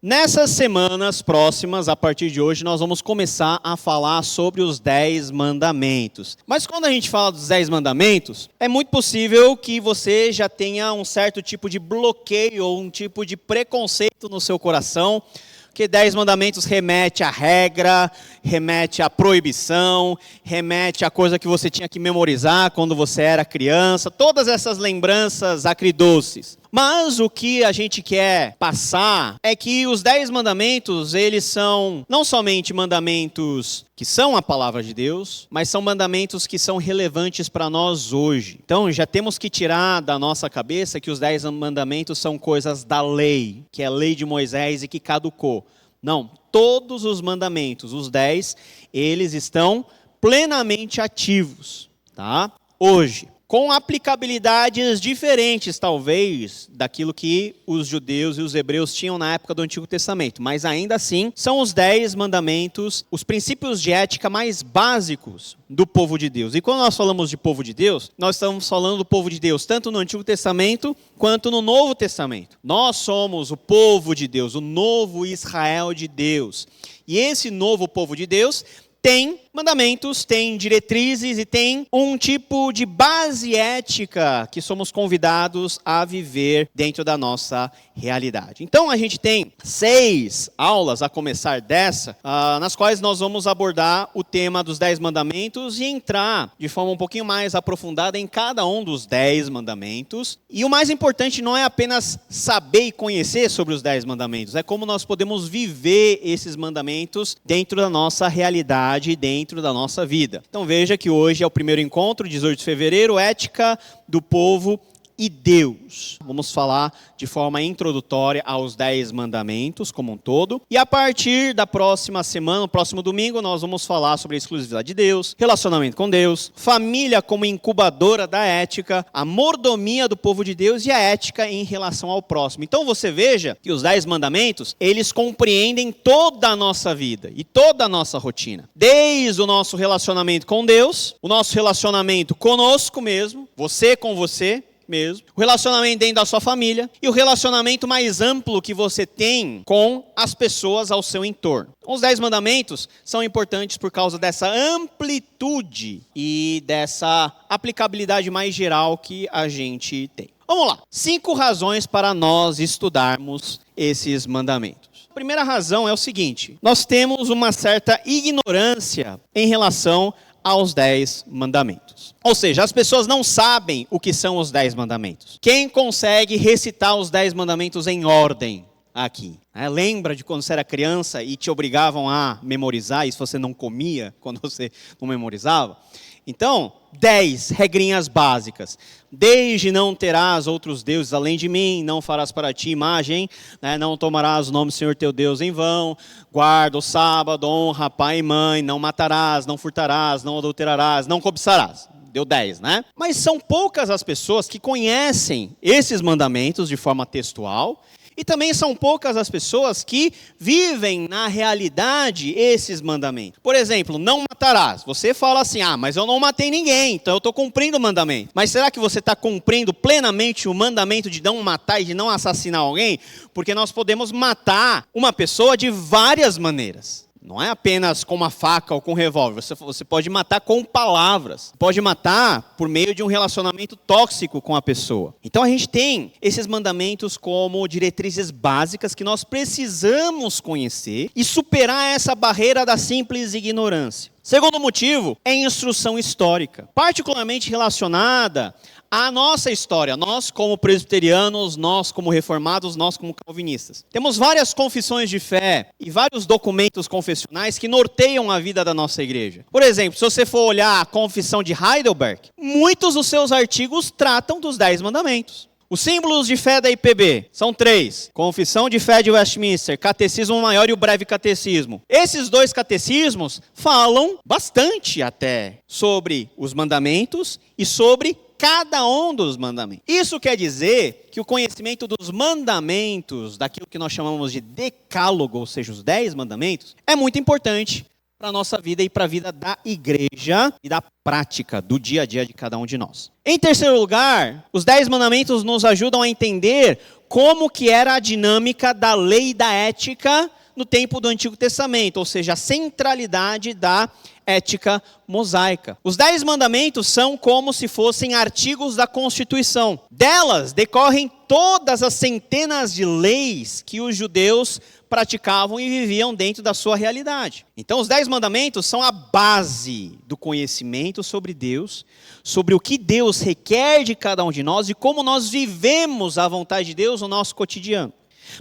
Nessas semanas próximas, a partir de hoje, nós vamos começar a falar sobre os 10 mandamentos. Mas quando a gente fala dos 10 mandamentos, é muito possível que você já tenha um certo tipo de bloqueio ou um tipo de preconceito no seu coração, porque 10 mandamentos remete à regra, remete à proibição, remete à coisa que você tinha que memorizar quando você era criança, todas essas lembranças acridoces. Mas o que a gente quer passar é que os 10 mandamentos, eles são não somente mandamentos que são a palavra de Deus, mas são mandamentos que são relevantes para nós hoje. Então já temos que tirar da nossa cabeça que os 10 mandamentos são coisas da lei, que é a lei de Moisés e que caducou. Não, todos os mandamentos, os 10, eles estão plenamente ativos, tá? Hoje. Com aplicabilidades diferentes, talvez, daquilo que os judeus e os hebreus tinham na época do Antigo Testamento. Mas ainda assim, são os 10 mandamentos, os princípios de ética mais básicos do povo de Deus. E quando nós falamos de povo de Deus, nós estamos falando do povo de Deus, tanto no Antigo Testamento, quanto no Novo Testamento. Nós somos o povo de Deus, o novo Israel de Deus. E esse novo povo de Deus tem mandamentos, tem diretrizes e tem um tipo de base ética que somos convidados a viver dentro da nossa realidade. Então a gente tem 6 aulas a começar dessa, nas quais nós vamos abordar o tema dos 10 mandamentos e entrar de forma um pouquinho mais aprofundada em cada um dos 10 mandamentos. E o mais importante não é apenas saber e conhecer sobre os 10 mandamentos, é como nós podemos viver esses mandamentos dentro da nossa realidade, dentro da nossa vida. Então veja que hoje é o primeiro encontro, 18 de fevereiro, ética do povo e Deus. Vamos falar de forma introdutória aos 10 mandamentos como um todo. E a partir da próxima semana, no próximo domingo, nós vamos falar sobre a exclusividade de Deus, relacionamento com Deus, família como incubadora da ética, a mordomia do povo de Deus e a ética em relação ao próximo. Então você veja que os 10 mandamentos, eles compreendem toda a nossa vida e toda a nossa rotina. Desde o nosso relacionamento com Deus, o nosso relacionamento conosco mesmo, você com você mesmo, o relacionamento dentro da sua família e o relacionamento mais amplo que você tem com as pessoas ao seu entorno. Os 10 mandamentos são importantes por causa dessa amplitude e dessa aplicabilidade mais geral que a gente tem. Vamos lá, 5 razões para nós estudarmos esses mandamentos. A primeira razão é o seguinte: nós temos uma certa ignorância em relação aos 10 mandamentos. Ou seja, as pessoas não sabem o que são os 10 mandamentos. Quem consegue recitar os 10 mandamentos em ordem aqui? Lembra de quando você era criança e te obrigavam a memorizar, e se você não comia quando você não memorizava? Então, 10 regrinhas básicas. Desde não terás outros deuses além de mim, não farás para ti imagem, não tomarás o nome do Senhor teu Deus em vão, guarda o sábado, honra pai e mãe, não matarás, não furtarás, não adulterarás, não cobiçarás. Deu 10, né? Mas são poucas as pessoas que conhecem esses mandamentos de forma textual. E também são poucas as pessoas que vivem na realidade esses mandamentos. Por exemplo, não matarás. Você fala assim, mas eu não matei ninguém, então eu estou cumprindo o mandamento. Mas será que você está cumprindo plenamente o mandamento de não matar e de não assassinar alguém? Porque nós podemos matar uma pessoa de várias maneiras. Não é apenas com uma faca ou com um revólver. Você pode matar com palavras. Pode matar por meio de um relacionamento tóxico com a pessoa. Então a gente tem esses mandamentos como diretrizes básicas que nós precisamos conhecer e superar essa barreira da simples ignorância. Segundo motivo é instrução histórica, particularmente relacionada à nossa história, nós como presbiterianos, nós como reformados, nós como calvinistas. Temos várias confissões de fé e vários documentos confessionais que norteiam a vida da nossa igreja. Por exemplo, se você for olhar a confissão de Heidelberg, muitos dos seus artigos tratam dos 10 mandamentos. Os símbolos de fé da IPB são 3. Confissão de Fé de Westminster, Catecismo Maior e o Breve Catecismo. Esses 2 catecismos falam bastante até sobre os mandamentos e sobre cada um dos mandamentos. Isso quer dizer que o conhecimento dos mandamentos, daquilo que nós chamamos de decálogo, ou seja, os 10 mandamentos, é muito importante para a nossa vida e para a vida da igreja e da prática do dia a dia de cada um de nós. Em terceiro lugar, os 10 mandamentos nos ajudam a entender como que era a dinâmica da lei e da ética no tempo do Antigo Testamento, ou seja, a centralidade da ética mosaica. Os 10 mandamentos são como se fossem artigos da Constituição. Delas decorrem todas as centenas de leis que os judeus praticavam e viviam dentro da sua realidade. Então, os 10 mandamentos são a base do conhecimento sobre Deus, sobre o que Deus requer de cada um de nós e como nós vivemos a vontade de Deus no nosso cotidiano.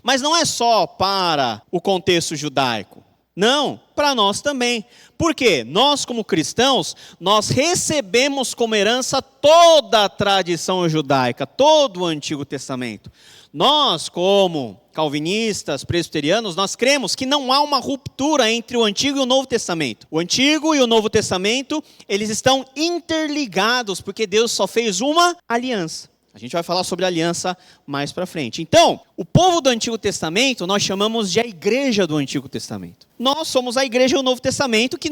Mas não é só para o contexto judaico. Não, para nós também. Por quê? Nós, como cristãos, nós recebemos como herança toda a tradição judaica, todo o Antigo Testamento. Nós, como calvinistas, presbiterianos, nós cremos que não há uma ruptura entre o Antigo e o Novo Testamento. O Antigo e o Novo Testamento, eles estão interligados, porque Deus só fez uma aliança. A gente vai falar sobre aliança mais para frente. Então, o povo do Antigo Testamento, nós chamamos de a igreja do Antigo Testamento. Nós somos a igreja do Novo Testamento, que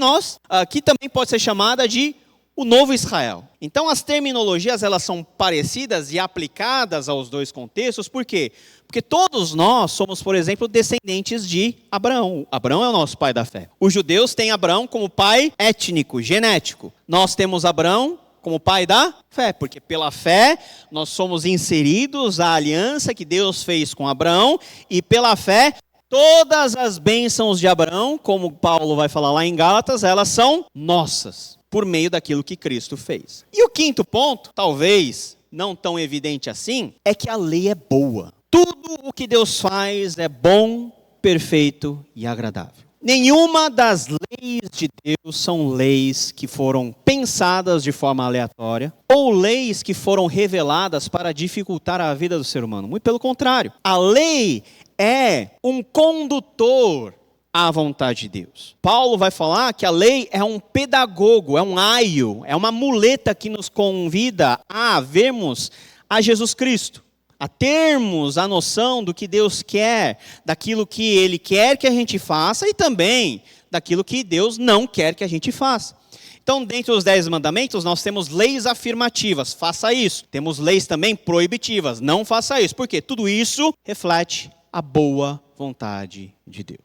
também pode ser chamada de o Novo Israel. Então, as terminologias, elas são parecidas e aplicadas aos dois contextos. Por quê? Porque todos nós somos, por exemplo, descendentes de Abraão. Abraão é o nosso pai da fé. Os judeus têm Abraão como pai étnico, genético. Nós temos Abraão como pai da fé, porque pela fé nós somos inseridos à aliança que Deus fez com Abraão, e pela fé todas as bênçãos de Abraão, como Paulo vai falar lá em Gálatas, elas são nossas, por meio daquilo que Cristo fez. E o quinto ponto, talvez não tão evidente assim, é que a lei é boa. Tudo o que Deus faz é bom, perfeito e agradável. Nenhuma das leis de Deus são leis que foram pensadas de forma aleatória ou leis que foram reveladas para dificultar a vida do ser humano. Muito pelo contrário. A lei é um condutor à vontade de Deus. Paulo vai falar que a lei é um pedagogo, é um aio, é uma muleta que nos convida a vermos a Jesus Cristo, a termos a noção do que Deus quer, daquilo que Ele quer que a gente faça e também daquilo que Deus não quer que a gente faça. Então, dentro dos 10 mandamentos, nós temos leis afirmativas, faça isso. Temos leis também proibitivas, não faça isso. Por quê? Tudo isso reflete a boa vontade de Deus.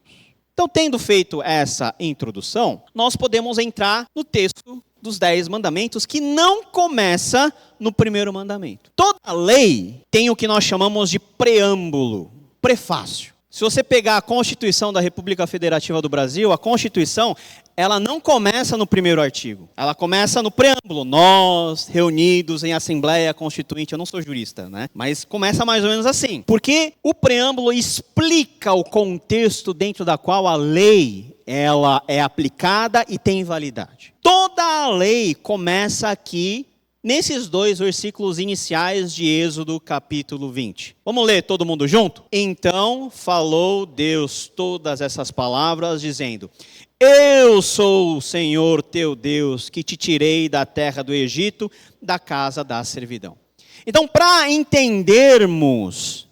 Então, tendo feito essa introdução, nós podemos entrar no texto dos 10 mandamentos, que não começa no primeiro mandamento. Toda lei tem o que nós chamamos de preâmbulo, prefácio. Se você pegar a Constituição da República Federativa do Brasil, a Constituição, ela não começa no primeiro artigo. Ela começa no preâmbulo. Nós, reunidos em Assembleia Constituinte, eu não sou jurista, né? Mas começa mais ou menos assim. Porque o preâmbulo explica o contexto dentro da qual a lei ela é aplicada e tem validade. Toda a lei começa aqui, nesses 2 versículos iniciais de Êxodo capítulo 20. Vamos ler todo mundo junto? Então falou Deus todas essas palavras, dizendo: Eu sou o Senhor teu Deus, que te tirei da terra do Egito, da casa da servidão. Então, para entendermos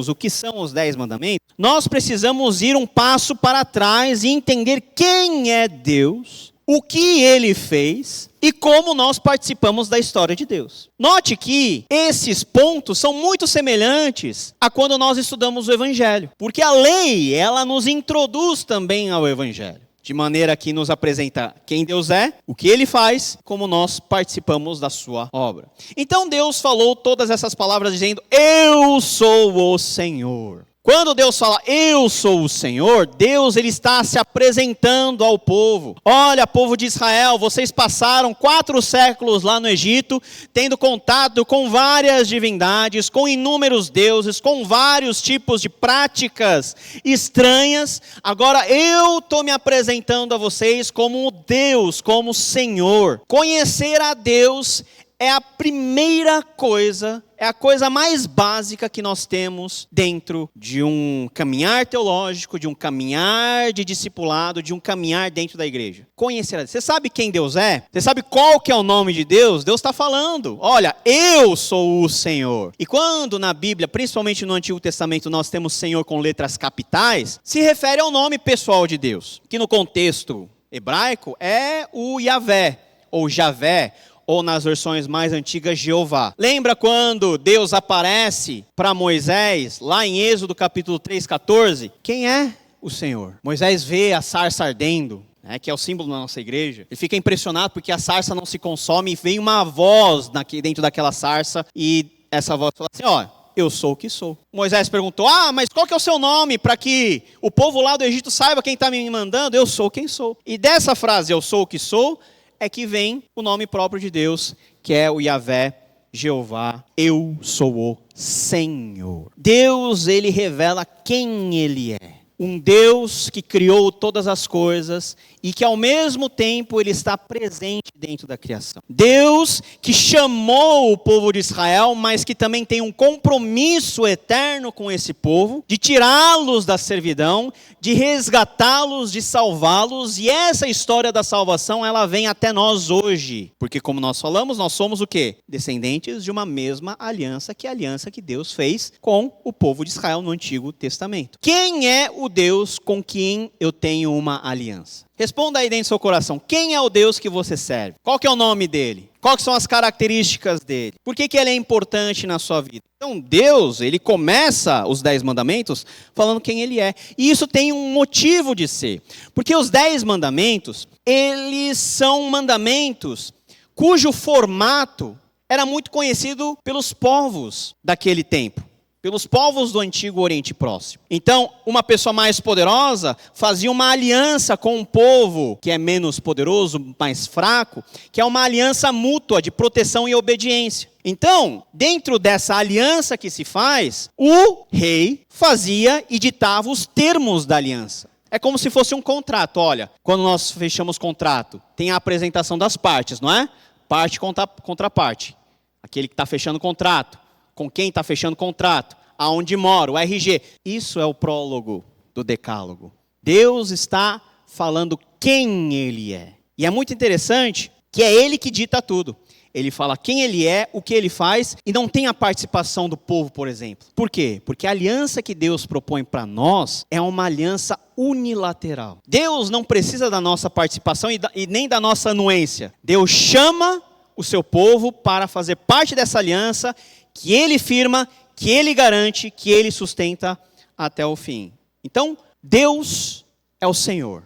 o que são os 10 mandamentos, nós precisamos ir um passo para trás e entender quem é Deus, o que Ele fez e como nós participamos da história de Deus. Note que esses pontos são muito semelhantes a quando nós estudamos o Evangelho, porque a lei, ela nos introduz também ao Evangelho, de maneira que nos apresenta quem Deus é, o que Ele faz, como nós participamos da sua obra. Então Deus falou todas essas palavras dizendo: Eu sou o Senhor. Quando Deus fala, eu sou o Senhor, Deus ele está se apresentando ao povo. Olha, povo de Israel, vocês passaram 4 séculos lá no Egito, tendo contato com várias divindades, com inúmeros deuses, com vários tipos de práticas estranhas. Agora eu estou me apresentando a vocês como Deus, como Senhor. Conhecer a Deus é a primeira coisa, é a coisa mais básica que nós temos dentro de um caminhar teológico, de um caminhar de discipulado, de um caminhar dentro da igreja. Conhecer a Deus. Você sabe quem Deus é? Você sabe qual que é o nome de Deus? Deus está falando, olha, eu sou o Senhor. E quando na Bíblia, principalmente no Antigo Testamento, nós temos Senhor com letras capitais, se refere ao nome pessoal de Deus, que no contexto hebraico é o Yahvé, ou Javé, ou nas versões mais antigas, Jeová. Lembra quando Deus aparece para Moisés, lá em Êxodo capítulo 3:14? Quem é o Senhor? Moisés vê a sarça ardendo, que é o símbolo da nossa igreja. Ele fica impressionado porque a sarça não se consome e vem uma voz dentro daquela sarça e essa voz fala assim, ó, eu sou o que sou. Moisés perguntou, mas qual que é o seu nome para que o povo lá do Egito saiba quem está me mandando? Eu sou quem sou. E dessa frase, eu sou o que sou, é que vem o nome próprio de Deus, que é o Yahvé, Jeová, eu sou o Senhor. Deus, ele revela quem ele é. Um Deus que criou todas as coisas e que ao mesmo tempo ele está presente dentro da criação. Deus que chamou o povo de Israel, mas que também tem um compromisso eterno com esse povo, de tirá-los da servidão, de resgatá-los, de salvá-los. E essa história da salvação, ela vem até nós hoje. Porque como nós falamos, nós somos o quê? Descendentes de uma mesma aliança, que é a aliança que Deus fez com o povo de Israel no Antigo Testamento. Quem é o Deus com quem eu tenho uma aliança? Responda aí dentro do seu coração, quem é o Deus que você serve? Qual que é o nome dele? Quais são as características dele? Por que ele é importante na sua vida? Então Deus, ele começa os 10 mandamentos falando quem ele é. E isso tem um motivo de ser. Porque os 10 mandamentos, eles são mandamentos cujo formato era muito conhecido pelos povos daquele tempo. Pelos povos do Antigo Oriente Próximo. Então, uma pessoa mais poderosa fazia uma aliança com um povo que é menos poderoso, mais fraco, que é uma aliança mútua de proteção e obediência. Então, dentro dessa aliança que se faz, o rei fazia e ditava os termos da aliança. É como se fosse um contrato. Olha, quando nós fechamos contrato, tem a apresentação das partes, não é? Parte contra parte. Aquele que está fechando o contrato. Com quem está fechando contrato, aonde mora, o RG. Isso é o prólogo do Decálogo. Deus está falando quem ele é. E é muito interessante que é ele que dita tudo. Ele fala quem ele é, o que ele faz, e não tem a participação do povo, por exemplo. Por quê? Porque a aliança que Deus propõe para nós é uma aliança unilateral. Deus não precisa da nossa participação e nem da nossa anuência. Deus chama o seu povo para fazer parte dessa aliança que ele firma, que ele garante, que ele sustenta até o fim. Então, Deus é o Senhor.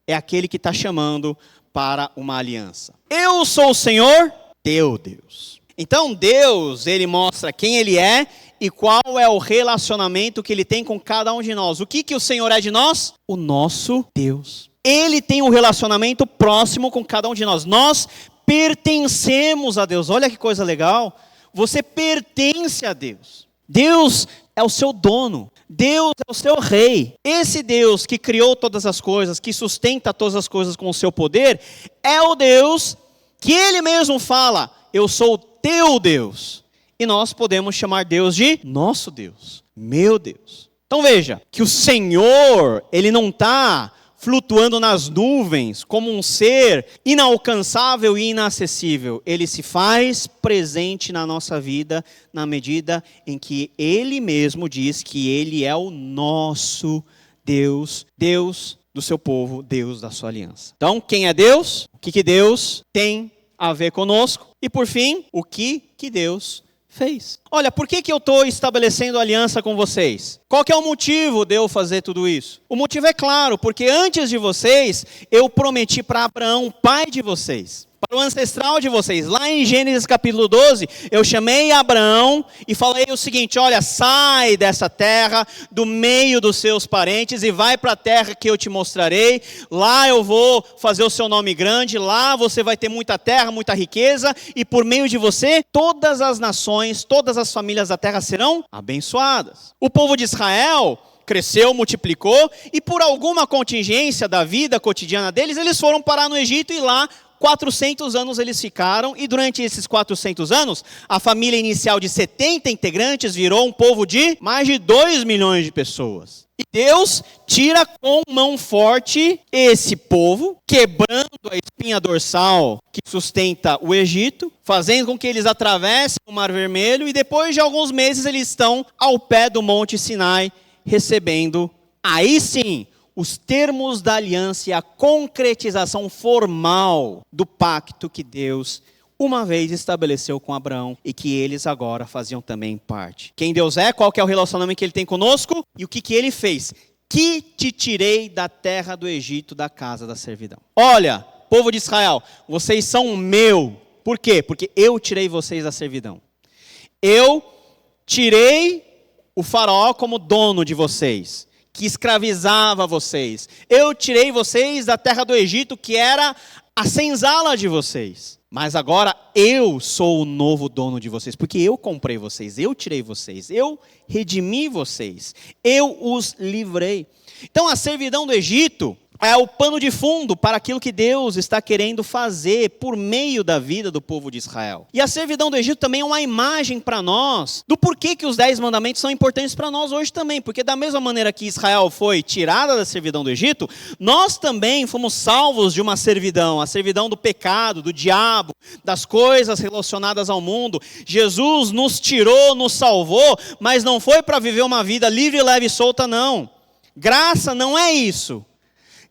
É aquele que está chamando para uma aliança. Eu sou o Senhor, teu Deus. Então, Deus, ele mostra quem ele é e qual é o relacionamento que ele tem com cada um de nós. O que o Senhor é de nós? O nosso Deus. Ele tem um relacionamento próximo com cada um de nós. Nós pertencemos a Deus. Olha que coisa legal. Você pertence a Deus. Deus é o seu dono. Deus é o seu rei. Esse Deus que criou todas as coisas, que sustenta todas as coisas com o seu poder, é o Deus que ele mesmo fala, eu sou o teu Deus. E nós podemos chamar Deus de nosso Deus, meu Deus. Então veja, que o Senhor, ele não está flutuando nas nuvens como um ser inalcançável e inacessível. Ele se faz presente na nossa vida na medida em que ele mesmo diz que ele é o nosso Deus, Deus do seu povo, Deus da sua aliança. Então, quem é Deus? O que Deus tem a ver conosco? E por fim, o que Deus fez. Olha, por que eu estou estabelecendo aliança com vocês? Qual que é o motivo de eu fazer tudo isso? O motivo é claro, porque antes de vocês, eu prometi para Abraão, pai de vocês, para o ancestral de vocês. Lá em Gênesis capítulo 12, eu chamei Abraão e falei o seguinte, olha, sai dessa terra, do meio dos seus parentes e vai para a terra que eu te mostrarei. Lá eu vou fazer o seu nome grande, lá você vai ter muita terra, muita riqueza e por meio de você, todas as nações, todas as famílias da terra serão abençoadas. O povo de Israel cresceu, multiplicou e por alguma contingência da vida cotidiana deles, eles foram parar no Egito e lá 400 anos eles ficaram, e durante esses 400 anos, a família inicial de 70 integrantes virou um povo de mais de 2 milhões de pessoas. E Deus tira com mão forte esse povo, quebrando a espinha dorsal que sustenta o Egito, fazendo com que eles atravessem o Mar Vermelho, e depois de alguns meses eles estão ao pé do Monte Sinai, recebendo, aí sim, os termos da aliança e a concretização formal do pacto que Deus uma vez estabeleceu com Abraão e que eles agora faziam também parte. Quem Deus é, qual que é o relacionamento que Ele tem conosco e o que Ele fez? Que te tirei da terra do Egito, da casa da servidão. Olha, povo de Israel, vocês são meu. Por quê? Porque eu tirei vocês da servidão. Eu tirei o faraó como dono de vocês, que escravizava vocês. Eu tirei vocês da terra do Egito, que era a senzala de vocês. Mas agora eu sou o novo dono de vocês, porque eu comprei vocês, eu tirei vocês, eu redimi vocês, eu os livrei. Então a servidão do Egito é o pano de fundo para aquilo que Deus está querendo fazer por meio da vida do povo de Israel. E a servidão do Egito também é uma imagem para nós do porquê que os 10 mandamentos são importantes para nós hoje também. Porque da mesma maneira que Israel foi tirada da servidão do Egito, nós também fomos salvos de uma servidão, a servidão do pecado, do diabo, das coisas relacionadas ao mundo. Jesus nos tirou, nos salvou, mas não foi para viver uma vida livre, leve e solta, não. Graça não é isso.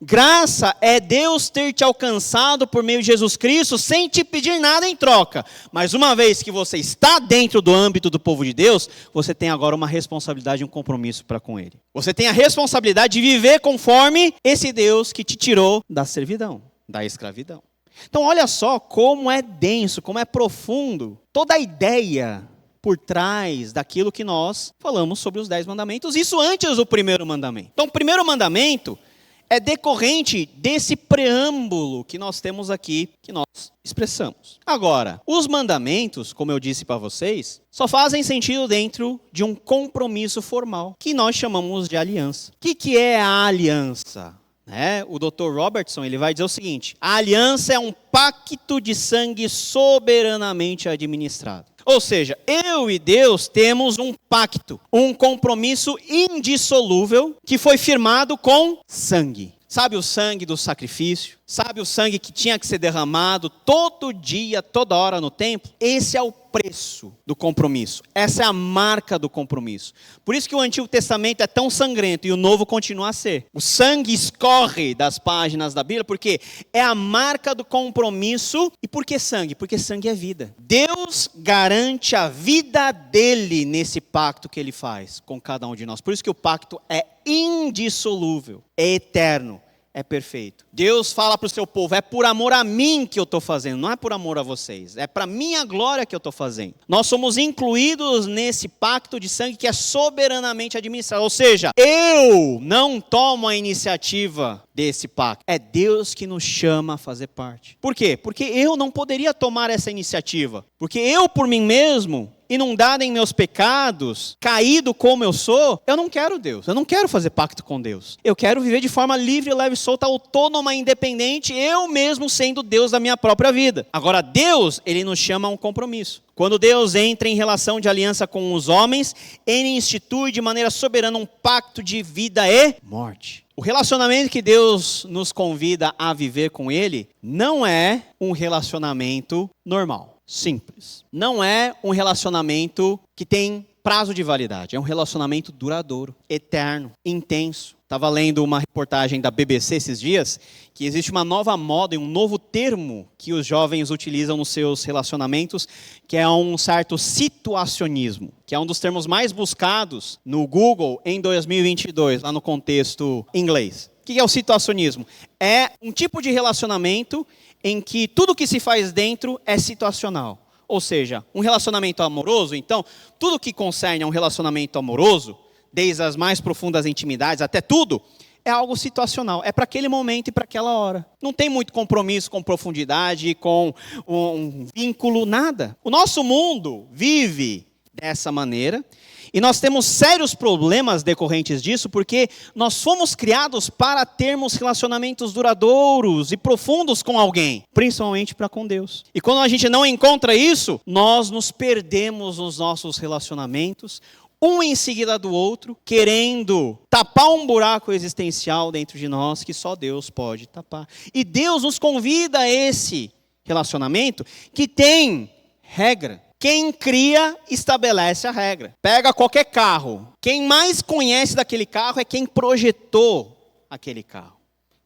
Graça é Deus ter te alcançado por meio de Jesus Cristo sem te pedir nada em troca. Mas uma vez que você está dentro do âmbito do povo de Deus, você tem agora uma responsabilidade e um compromisso para com Ele. Você tem a responsabilidade de viver conforme esse Deus que te tirou da servidão, da escravidão. Então olha só como é denso, como é profundo toda a ideia por trás daquilo que nós falamos sobre os 10 mandamentos. Isso antes do primeiro mandamento. Então o primeiro mandamento é decorrente desse preâmbulo que nós temos aqui, que nós expressamos. Agora, os mandamentos, como eu disse para vocês, só fazem sentido dentro de um compromisso formal, que nós chamamos de aliança. O que é a aliança? O Dr. Robertson ele vai dizer o seguinte: a aliança é um pacto de sangue soberanamente administrado. Ou seja, eu e Deus temos um pacto, um compromisso indissolúvel que foi firmado com sangue. Sabe o sangue do sacrifício? Sabe o sangue que tinha que ser derramado todo dia, toda hora no templo? Esse é o preço do compromisso. Essa é a marca do compromisso. Por isso que o Antigo Testamento é tão sangrento e o Novo continua a ser. O sangue escorre das páginas da Bíblia porque é a marca do compromisso. E por que sangue? Porque sangue é vida. Deus garante a vida dele nesse pacto que ele faz com cada um de nós. Por isso que o pacto é indissolúvel, é eterno. É perfeito. Deus fala para o seu povo, é por amor a mim que eu estou fazendo, não é por amor a vocês. É para minha glória que eu estou fazendo. Nós somos incluídos nesse pacto de sangue que é soberanamente administrado. Ou seja, eu não tomo a iniciativa desse pacto. É Deus que nos chama a fazer parte. Por quê? Porque eu não poderia tomar essa iniciativa. Porque eu, por mim mesmo, inundado em meus pecados, caído como eu sou, eu não quero Deus, eu não quero fazer pacto com Deus. Eu quero viver de forma livre, leve, solta, autônoma, independente, eu mesmo sendo Deus da minha própria vida. Agora, Deus, ele nos chama a um compromisso. Quando Deus entra em relação de aliança com os homens, ele institui de maneira soberana um pacto de vida e morte. O relacionamento que Deus nos convida a viver com Ele não é um relacionamento normal, simples. Não é um relacionamento que tem prazo de validade. É um relacionamento duradouro, eterno, intenso. Estava lendo uma reportagem da BBC esses dias, que existe uma nova moda e um novo termo que os jovens utilizam nos seus relacionamentos, que é um certo situacionismo, que é um dos termos mais buscados no Google em 2022, lá no contexto inglês. O que é o situacionismo? É um tipo de relacionamento em que tudo que se faz dentro é situacional. Ou seja, um relacionamento amoroso, então, tudo que concerne a um relacionamento amoroso, desde as mais profundas intimidades até tudo, é algo situacional. É para aquele momento e para aquela hora. Não tem muito compromisso com profundidade, com um vínculo, nada. O nosso mundo vive dessa maneira. E nós temos sérios problemas decorrentes disso, porque nós fomos criados para termos relacionamentos duradouros e profundos com alguém, principalmente para com Deus. E quando a gente não encontra isso, nós nos perdemos nos nossos relacionamentos, um em seguida do outro, querendo tapar um buraco existencial dentro de nós que só Deus pode tapar. E Deus nos convida a esse relacionamento que tem regra. Quem cria, estabelece a regra. Pega qualquer carro. Quem mais conhece daquele carro é quem projetou aquele carro,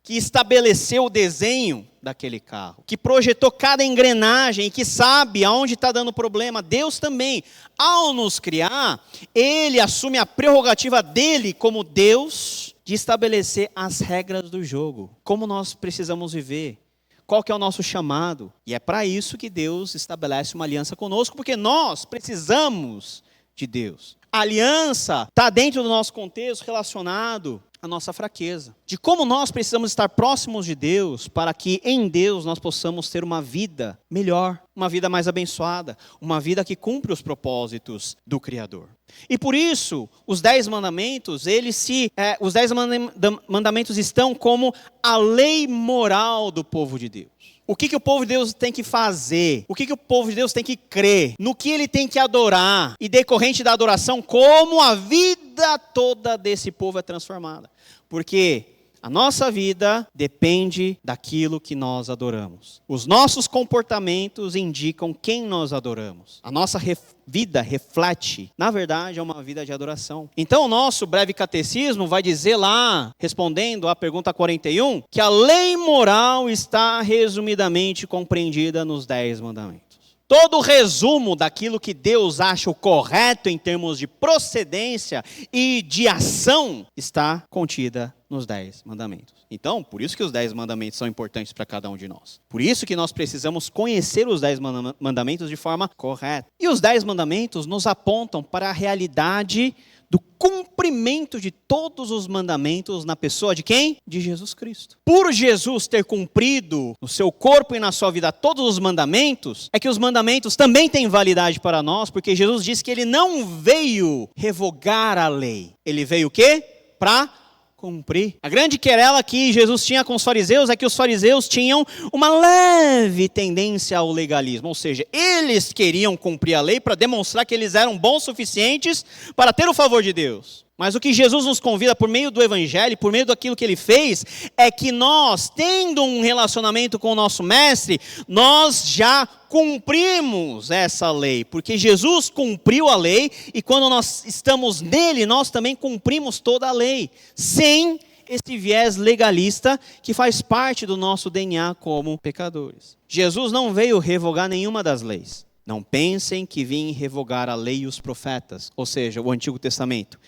que estabeleceu o desenho daquele carro, que projetou cada engrenagem e que sabe aonde está dando problema. Deus também, ao nos criar, Ele assume a prerrogativa dele como Deus de estabelecer as regras do jogo, como nós precisamos viver. Qual que é o nosso chamado? E é para isso que Deus estabelece uma aliança conosco, porque nós precisamos de Deus. A aliança está dentro do nosso contexto relacionado à nossa fraqueza. De como nós precisamos estar próximos de Deus, para que em Deus nós possamos ter uma vida melhor, uma vida mais abençoada, uma vida que cumpre os propósitos do Criador. E por isso, os 10 mandamentos, os 10 mandamentos estão como a lei moral do povo de Deus. O que o povo de Deus tem que fazer? O que o povo de Deus tem que crer? No que ele tem que adorar? E decorrente da adoração, como a vida toda desse povo é transformada. Porque a nossa vida depende daquilo que nós adoramos. Os nossos comportamentos indicam quem nós adoramos. A nossa vida reflete, na verdade, é uma vida de adoração. Então, o nosso breve catecismo vai dizer lá, respondendo à pergunta 41, que a lei moral está resumidamente compreendida nos 10 mandamentos. Todo o resumo daquilo que Deus acha o correto em termos de procedência e de ação está contida nos 10 mandamentos. Então, por isso que os 10 mandamentos são importantes para cada um de nós. Por isso que nós precisamos conhecer os 10 mandamentos de forma correta. E os 10 mandamentos nos apontam para a realidade do cumprimento de todos os mandamentos na pessoa de quem? De Jesus Cristo. Por Jesus ter cumprido no seu corpo e na sua vida todos os mandamentos, é que os mandamentos também têm validade para nós, porque Jesus disse que ele não veio revogar a lei. Ele veio o quê? Para cumprir. A grande querela que Jesus tinha com os fariseus é que os fariseus tinham uma leve tendência ao legalismo, ou seja, eles queriam cumprir a lei para demonstrar que eles eram bons o suficientes para ter o favor de Deus. Mas o que Jesus nos convida por meio do Evangelho, por meio daquilo que Ele fez, é que nós, tendo um relacionamento com o nosso Mestre, nós já cumprimos essa lei. Porque Jesus cumpriu a lei e quando nós estamos nele, nós também cumprimos toda a lei. Sem esse viés legalista que faz parte do nosso DNA como pecadores. Jesus não veio revogar nenhuma das leis. Não pensem que vim revogar a lei e os profetas, ou seja, o Antigo Testamento.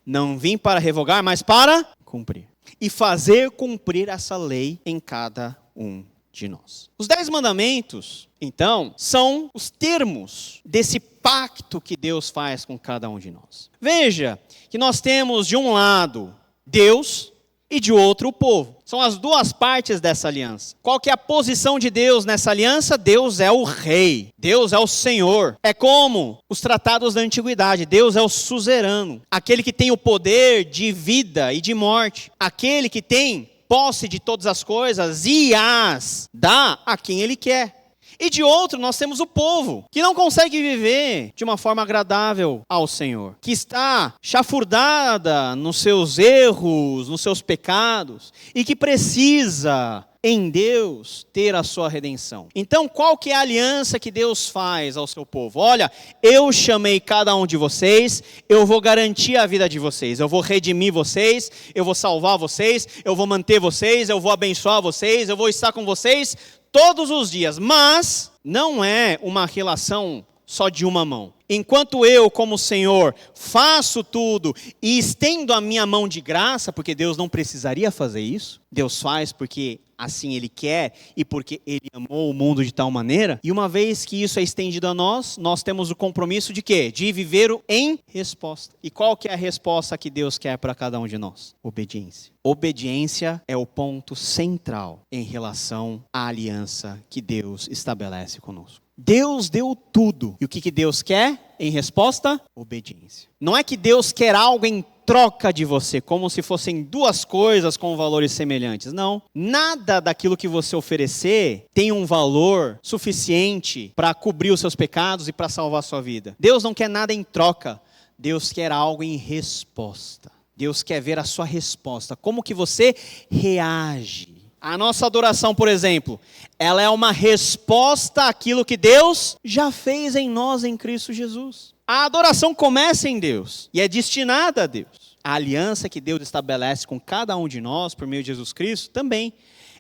Não vim para revogar, mas para cumprir. E fazer cumprir essa lei em cada um de nós. Os 10 mandamentos, então, são os termos desse pacto que Deus faz com cada um de nós. Veja que nós temos de um lado Deus e de outro o povo. São as duas partes dessa aliança. Qual que é a posição de Deus nessa aliança? Deus é o rei. Deus é o Senhor. É como os tratados da antiguidade. Deus é o suzerano. Aquele que tem o poder de vida e de morte. Aquele que tem posse de todas as coisas e as dá a quem Ele quer. E de outro, nós temos o povo, que não consegue viver de uma forma agradável ao Senhor, que está chafurdada nos seus erros, nos seus pecados, e que precisa, em Deus, ter a sua redenção. Então, qual que é a aliança que Deus faz ao seu povo? Olha, eu chamei cada um de vocês, eu vou garantir a vida de vocês, eu vou redimir vocês, eu vou salvar vocês, eu vou manter vocês, eu vou abençoar vocês, eu vou estar com vocês todos os dias, mas não é uma relação só de uma mão. Enquanto eu, como Senhor, faço tudo e estendo a minha mão de graça, porque Deus não precisaria fazer isso, Deus faz porque assim Ele quer e porque Ele amou o mundo de tal maneira, e uma vez que isso é estendido a nós, nós temos o compromisso de quê? De viver em resposta. E qual que é a resposta que Deus quer para cada um de nós? Obediência. Obediência é o ponto central em relação à aliança que Deus estabelece conosco. Deus deu tudo. E o que Deus quer em resposta? Obediência. Não é que Deus quer algo em troca de você, como se fossem duas coisas com valores semelhantes. Não. Nada daquilo que você oferecer tem um valor suficiente para cobrir os seus pecados e para salvar a sua vida. Deus não quer nada em troca. Deus quer algo em resposta. Deus quer ver a sua resposta. Como que você reage? A nossa adoração, por exemplo, ela é uma resposta àquilo que Deus já fez em nós em Cristo Jesus. A adoração começa em Deus e é destinada a Deus. A aliança que Deus estabelece com cada um de nós por meio de Jesus Cristo também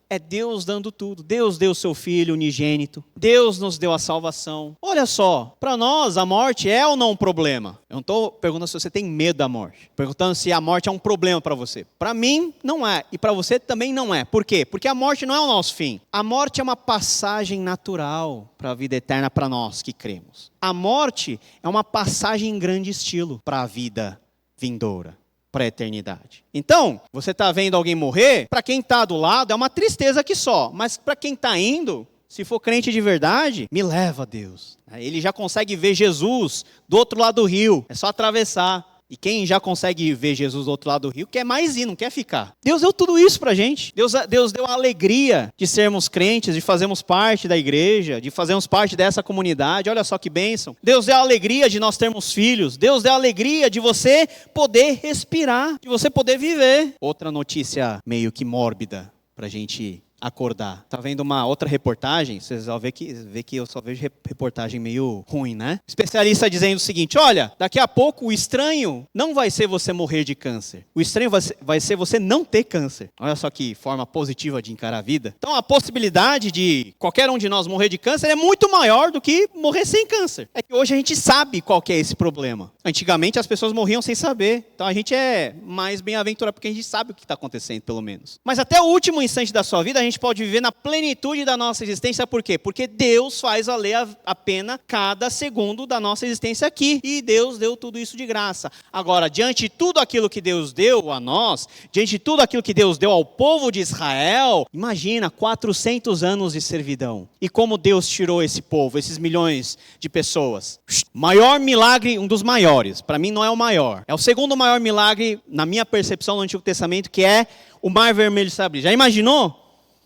é Deus dando tudo. Deus deu o seu Filho unigênito. Deus nos deu a salvação. Olha só, para nós a morte é ou não um problema? Eu não estou perguntando se você tem medo da morte. Perguntando se a morte é um problema para você. Para mim, não é. E para você também não é. Por quê? Porque a morte não é o nosso fim. A morte é uma passagem natural para a vida eterna para nós que cremos. A morte é uma passagem em grande estilo para a vida vindoura, para a eternidade. Então, você está vendo alguém morrer, para quem está do lado é uma tristeza que só, mas para quem está indo, se for crente de verdade, me leva a Deus. Ele já consegue ver Jesus do outro lado do rio, é só atravessar. E quem já consegue ver Jesus do outro lado do rio, quer mais ir, não quer ficar. Deus deu tudo isso pra gente. Deus deu a alegria de sermos crentes, de fazermos parte da igreja, de fazermos parte dessa comunidade. Olha só que bênção. Deus deu a alegria de nós termos filhos. Deus deu a alegria de você poder respirar, de você poder viver. Outra notícia meio que mórbida pra gente acordar. Tá vendo uma outra reportagem? Vocês vão ver que eu só vejo reportagem meio ruim, né? Especialista dizendo o seguinte: olha, daqui a pouco o estranho não vai ser você morrer de câncer. O estranho vai ser você não ter câncer. Olha só que forma positiva de encarar a vida. Então a possibilidade de qualquer um de nós morrer de câncer é muito maior do que morrer sem câncer. É que hoje a gente sabe qual que é esse problema. Antigamente as pessoas morriam sem saber. Então a gente é mais bem-aventurado porque a gente sabe o que está acontecendo, pelo menos. Mas até o último instante da sua vida, a gente pode viver na plenitude da nossa existência. Por quê? Porque Deus faz valer a pena cada segundo da nossa existência aqui. E Deus deu tudo isso de graça. Agora, diante de tudo aquilo que Deus deu a nós, diante de tudo aquilo que Deus deu ao povo de Israel, imagina 400 anos de servidão. E como Deus tirou esse povo, esses milhões de pessoas. Maior milagre, um dos maiores. Para mim não é o maior. É o segundo maior milagre, na minha percepção, no Antigo Testamento, que é o Mar Vermelho se abrir. Já imaginou?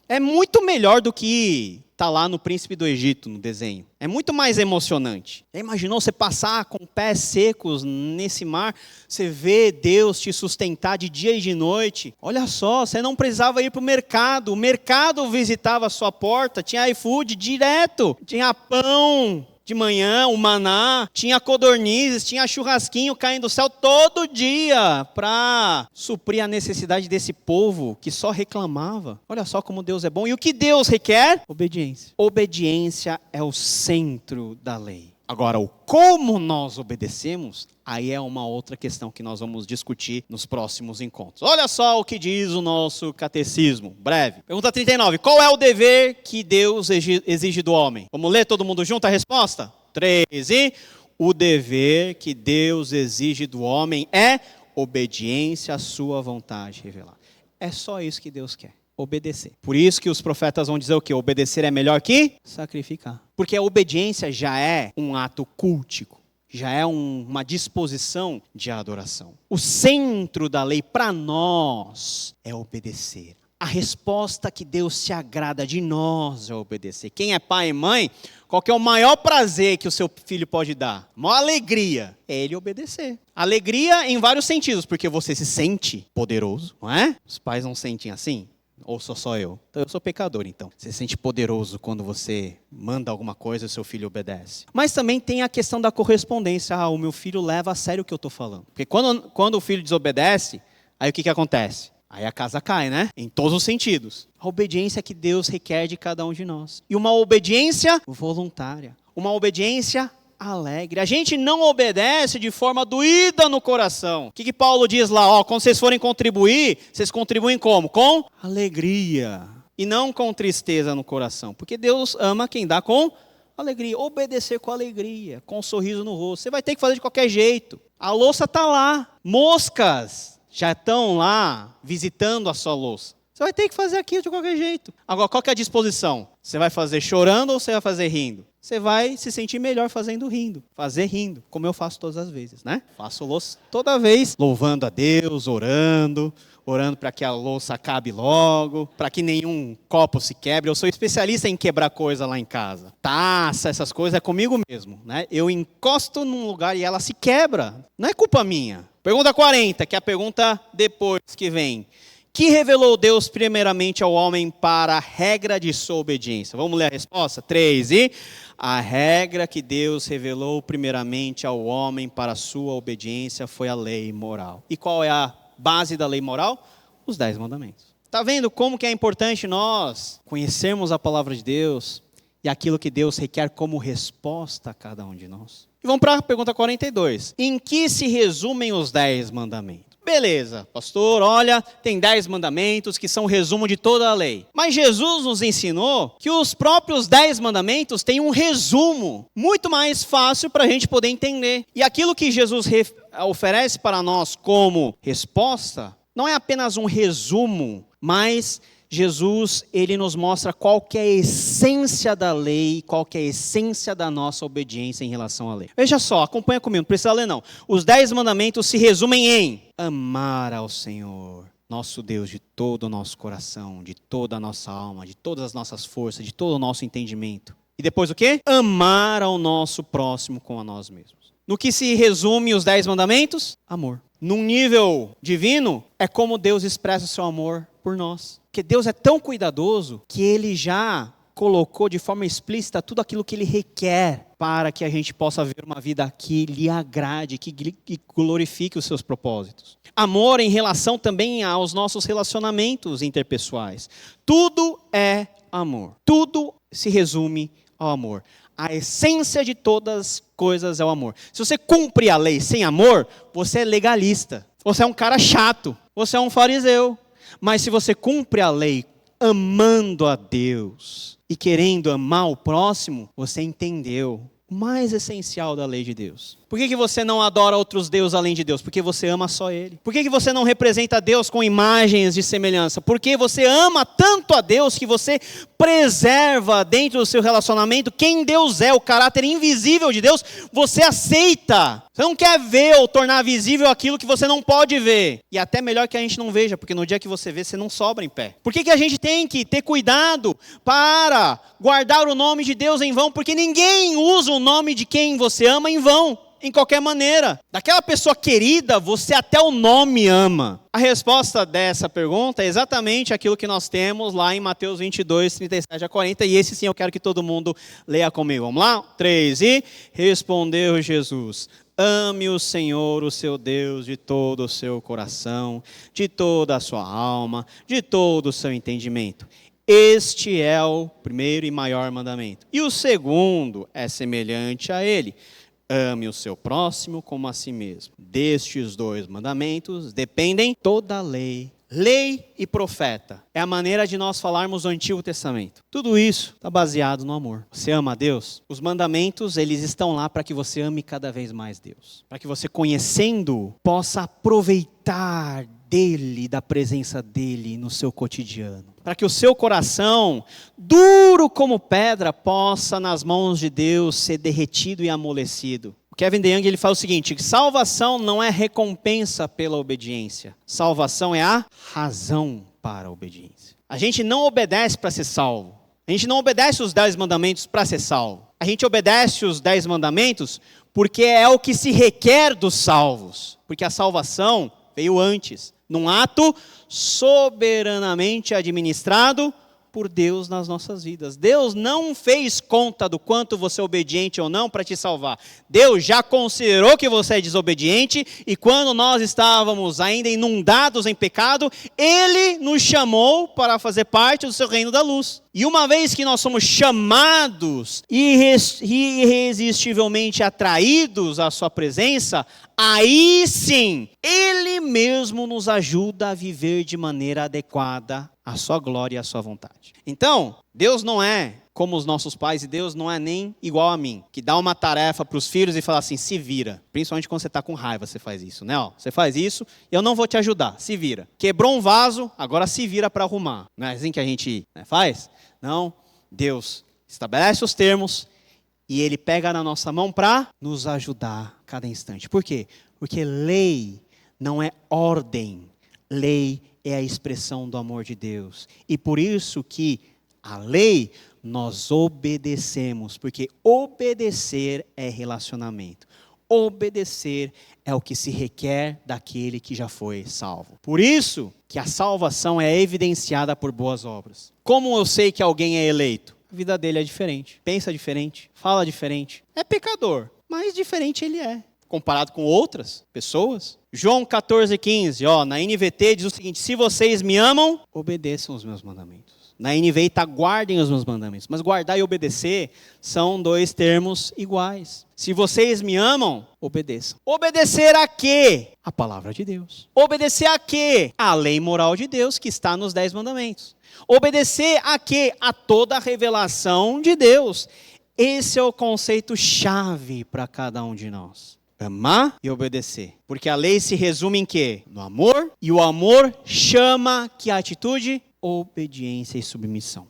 É muito melhor do que tá lá no Príncipe do Egito, no desenho. É muito mais emocionante. Já imaginou você passar com pés secos nesse mar? Você vê Deus te sustentar de dia e de noite. Olha só, você não precisava ir para o mercado. O mercado visitava a sua porta. Tinha iFood direto. Tinha pão de manhã, o maná, tinha codornizes, tinha churrasquinho caindo do céu todo dia para suprir a necessidade desse povo que só reclamava. Olha só como Deus é bom. E o que Deus requer? Obediência. Obediência é o centro da lei. Agora, o como nós obedecemos, aí é uma outra questão que nós vamos discutir nos próximos encontros. Olha só o que diz o nosso catecismo, breve. Pergunta 39. Qual é o dever que Deus exige do homem? Vamos ler todo mundo junto a resposta? 13. O dever que Deus exige do homem é obediência à sua vontade revelada. É só isso que Deus quer. Obedecer. Por isso que os profetas vão dizer o quê? Obedecer é melhor que sacrificar. Porque a obediência já é um ato cultico. Já é uma disposição de adoração. O centro da lei para nós é obedecer. A resposta que Deus se agrada de nós é obedecer. Quem é pai e mãe, qual que é o maior prazer que o seu filho pode dar? A maior alegria é ele obedecer. Alegria em vários sentidos, porque você se sente poderoso, não é? Os pais não sentem assim? Ou sou só eu? Então eu sou pecador, então. Você se sente poderoso quando você manda alguma coisa e seu filho obedece. Mas também tem a questão da correspondência. O meu filho leva a sério o que eu estou falando. Porque quando o filho desobedece, aí o que acontece? Aí a casa cai, né? Em todos os sentidos. A obediência que Deus requer de cada um de nós. E uma obediência voluntária. Uma obediência alegre. A gente não obedece de forma doída no coração. O que Paulo diz lá? Quando vocês forem contribuir, vocês contribuem como? Com alegria. E não com tristeza no coração. Porque Deus ama quem dá com alegria. Obedecer com alegria, com um sorriso no rosto. Você vai ter que fazer de qualquer jeito. A louça está lá. Moscas já estão lá visitando a sua louça. Você vai ter que fazer aquilo de qualquer jeito. Agora, qual que é a disposição? Você vai fazer chorando ou você vai fazer rindo? você vai se sentir melhor fazendo rindo. Fazer rindo, como eu faço todas as vezes, né? Faço louça toda vez, louvando a Deus, orando para que a louça acabe logo, para que nenhum copo se quebre. Eu sou especialista em quebrar coisa lá em casa. Taça, essas coisas, é comigo mesmo, né? Eu encosto num lugar e ela se quebra. Não é culpa minha. Pergunta 40, que é a pergunta depois que vem. Que revelou Deus primeiramente ao homem para a regra de sua obediência? Vamos ler a resposta? 3, e a regra que Deus revelou primeiramente ao homem para a sua obediência foi a lei moral. E qual é a base da lei moral? Os 10 mandamentos. Está vendo como que é importante nós conhecermos a palavra de Deus e aquilo que Deus requer como resposta a cada um de nós? E vamos para a pergunta 42. Em que se resumem os 10 mandamentos? Beleza, pastor, olha, tem 10 mandamentos que são o resumo de toda a lei. Mas Jesus nos ensinou que os próprios 10 mandamentos têm um resumo muito mais fácil para a gente poder entender. E aquilo que Jesus oferece para nós como resposta não é apenas um resumo, mas Jesus, ele nos mostra qual que é a essência da lei, qual que é a essência da nossa obediência em relação à lei. Veja só, acompanha comigo, não precisa ler não. Os 10 mandamentos se resumem em amar ao Senhor, nosso Deus, de todo o nosso coração, de toda a nossa alma, de todas as nossas forças, de todo o nosso entendimento. E depois o quê? Amar ao nosso próximo como a nós mesmos. No que se resume os 10 mandamentos? Amor. Num nível divino, é como Deus expressa o seu amor por nós. Porque Deus é tão cuidadoso que Ele já colocou de forma explícita tudo aquilo que Ele requer para que a gente possa viver uma vida que lhe agrade, que glorifique os seus propósitos. Amor em relação também aos nossos relacionamentos interpessoais. Tudo é amor. Tudo se resume ao amor. A essência de todas as coisas é o amor. Se você cumpre a lei sem amor, você é legalista. Você é um cara chato. Você é um fariseu. Mas se você cumpre a lei amando a Deus e querendo amar o próximo, você entendeu o mais essencial da lei de Deus. Por que você não adora outros deuses além de Deus? Porque você ama só Ele. Por que você não representa Deus com imagens de semelhança? Porque você ama tanto a Deus que você preserva dentro do seu relacionamento quem Deus é, o caráter invisível de Deus, você aceita. Você não quer ver ou tornar visível aquilo que você não pode ver. E até melhor que a gente não veja, porque no dia que você vê, você não sobra em pé. Por que a gente tem que ter cuidado para guardar o nome de Deus em vão? Porque ninguém usa o nome de quem você ama em vão. Em qualquer maneira. Daquela pessoa querida, você até o nome ama. A resposta dessa pergunta é exatamente aquilo que nós temos lá em Mateus 22, 37 a 40. E esse sim eu quero que todo mundo leia comigo. Vamos lá? 3. E respondeu Jesus: ame o Senhor, o seu Deus, de todo o seu coração, de toda a sua alma, de todo o seu entendimento. Este é o primeiro e maior mandamento. E o segundo é semelhante a ele: ame o seu próximo como a si mesmo. Destes 2 mandamentos dependem toda a lei. Lei e profeta é a maneira de nós falarmos do Antigo Testamento. Tudo isso está baseado no amor. Você ama a Deus? Os mandamentos, eles estão lá para que você ame cada vez mais Deus. Para que você, conhecendo-o, possa aproveitar dele, da presença dele no seu cotidiano. Para que o seu coração, duro como pedra, possa nas mãos de Deus ser derretido e amolecido. O Kevin DeYoung, ele fala o seguinte: salvação não é recompensa pela obediência. Salvação é a razão para a obediência. A gente não obedece para ser salvo. A gente não obedece os 10 mandamentos para ser salvo. A gente obedece os 10 mandamentos porque é o que se requer dos salvos. Porque a salvação veio antes, num ato soberanamente administrado por Deus nas nossas vidas. Deus não fez conta do quanto você é obediente ou não para te salvar. Deus já considerou que você é desobediente e quando nós estávamos ainda inundados em pecado, Ele nos chamou para fazer parte do seu reino da luz. E uma vez que nós somos chamados e irresistivelmente atraídos à sua presença, aí sim, Ele mesmo nos ajuda a viver de maneira adequada à sua glória e à sua vontade. Então, Deus não é como os nossos pais e Deus não é nem igual a mim, que dá uma tarefa para os filhos e fala assim: se vira. Principalmente quando você está com raiva, você faz isso, né? Você faz isso e eu não vou te ajudar, se vira. Quebrou um vaso, agora se vira para arrumar. Não é assim que a gente faz? Não, Deus estabelece os termos e Ele pega na nossa mão para nos ajudar a cada instante. Por quê? Porque lei não é ordem, lei é a expressão do amor de Deus. E por isso que a lei nós obedecemos, porque obedecer é relacionamento. Obedecer é o que se requer daquele que já foi salvo. Por isso que a salvação é evidenciada por boas obras. Como eu sei que alguém é eleito? A vida dele é diferente, pensa diferente, fala diferente. É pecador, mas diferente ele é, comparado com outras pessoas. João 14,15, na NVT diz o seguinte: se vocês me amam, obedeçam os meus mandamentos. Na NVI está guardem os meus mandamentos. Mas guardar e obedecer são dois termos iguais. Se vocês me amam, obedeçam. Obedecer a quê? A palavra de Deus. Obedecer a quê? A lei moral de Deus que está nos 10 mandamentos. Obedecer a quê? A toda a revelação de Deus. Esse é o conceito chave para cada um de nós. Amar e obedecer. Porque a lei se resume em quê? No amor. E o amor chama que atitude? Obediência e submissão.